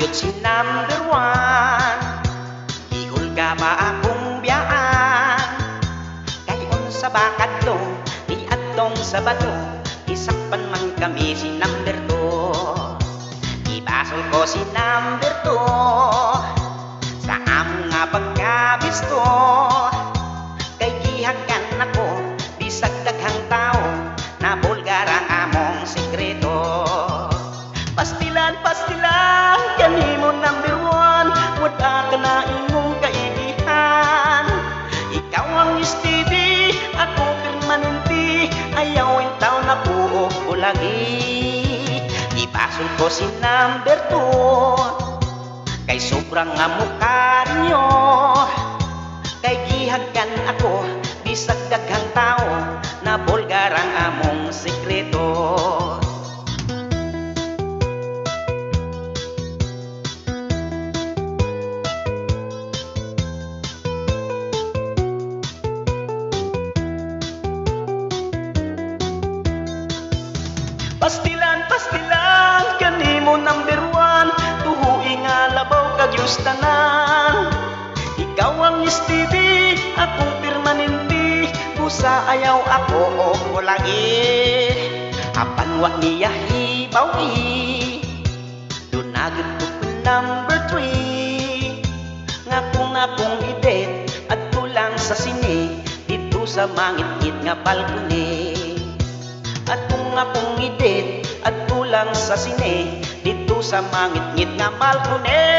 Nagud si number one, ihol ka ba akong biyaan? Kayon sa bakadlo, di atong sabado, isakpan man kami si number two. Ibasol ko si number two sa among nga pagkabisto. Kay gihagan ako, bisag daghang tao, na bulgar ang among sikreto. Pastilan, pastilan, kanimo number one, wala ka na imong kaibihan. Ikaw ang steady, ako permanente, ayaw ang taon na buo ko lagi. Ibasol ko si number two, kay sobrang nga mukha niyo. Kay gihagan ako, bisag daghang tao, na bulgar ang among sikreto. Pastilan, pastilan, kanimo number one, tuhuy nga labaw kag yustanan. Ikaw ang steady, akong permanente, busa ayaw ako o ko lagi. Apan wa niya hibawi, dunagod ko number three. Nga kung akong idet, at tulang sa sini, dito sa mangit-ngit nga balkoni. At kung akong idet, at tulang sa sine, dito sa mangit-ngit nga balkone.